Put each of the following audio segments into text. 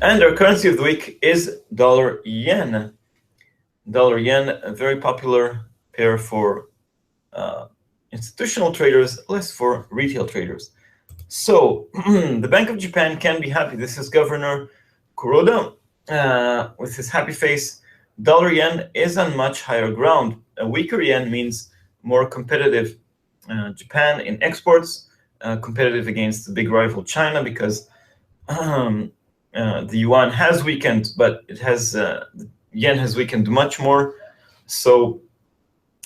And our currency of the week is dollar yen. Dollar yen, a very popular pair for institutional traders, less for retail traders. So the Bank of Japan can be happy. This is Governor Kuroda with his happy face. Dollar yen is on much higher ground. A weaker yen means more competitive Japan in exports, competitive against the big rival China, because the yuan has weakened, but the yen has weakened much more. So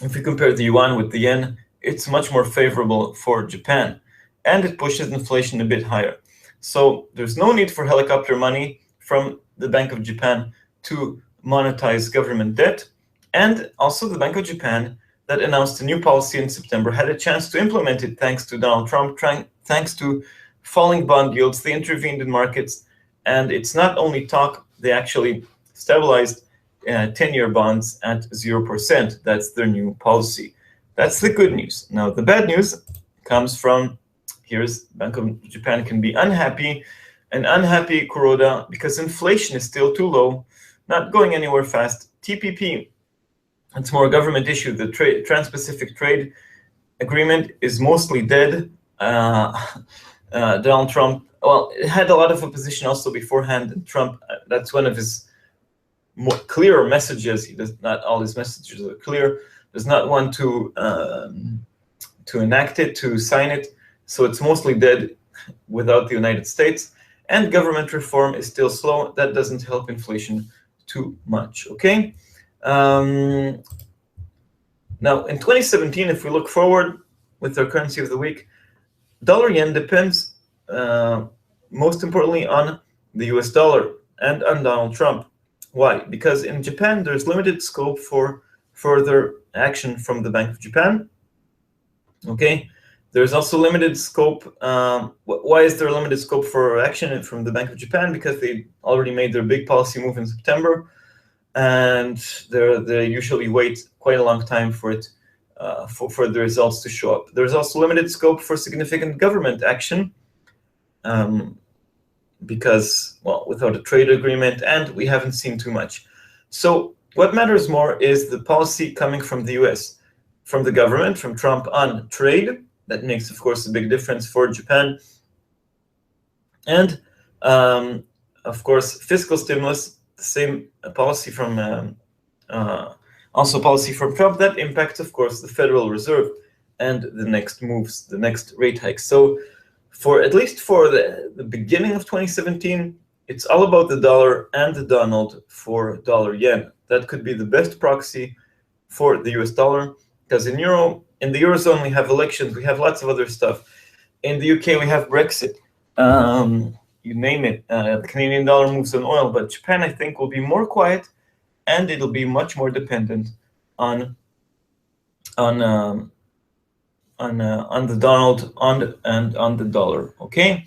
if we compare the yuan with the yen, it's much more favorable for Japan, and it pushes inflation a bit higher. So there's no need for helicopter money from the Bank of Japan to monetize government debt. And also the Bank of Japan, that announced a new policy in September, had a chance to implement it thanks to Donald Trump, thanks to falling bond yields. They intervened in markets, and it's not only talk, they actually stabilized 10-year bonds at 0%. That's their new policy. That's the good news. Now, the bad news comes from, here's Bank of Japan can be unhappy, and unhappy Kuroda, because inflation is still too low, not going anywhere fast. TPP, it's more a government issue. The Trans-Pacific Trade Agreement is mostly dead. Donald Trump, well, it had a lot of opposition also beforehand. And Trump, that's one of his more clearer messages. He does not, all his messages are clear. Does not want to enact it, to sign it. So it's mostly dead without the United States. And government reform is still slow. That doesn't help inflation too much, okay? Now, in 2017, if we look forward with our currency of the week, dollar yen depends most importantly on the US dollar and on Donald Trump. Why? Because in Japan, there's limited scope for further action from the Bank of Japan. Okay, there's also limited scope. Why is there limited scope for action from the Bank of Japan? Because they already made their big policy move in September, and they usually wait quite a long time for it, for the results to show up. There's also limited scope for significant government action, because, well, without a trade agreement, and we haven't seen too much. So what matters more is the policy coming from the US, from the government, from Trump on trade. That makes, of course, a big difference for Japan. And, of course, fiscal stimulus, the same policy from, also policy from Trump, that impacts, of course, the Federal Reserve and the next moves, the next rate hikes. So for at least for the beginning of 2017, it's all about the dollar and the Donald for dollar yen. That could be the best proxy for the US dollar, because in the Eurozone, we have elections, we have lots of other stuff. In the UK, we have Brexit, you name it. The Canadian dollar moves on oil, but Japan, I think, will be more quiet, and it'll be much more dependent on the Donald and on the dollar. Okay,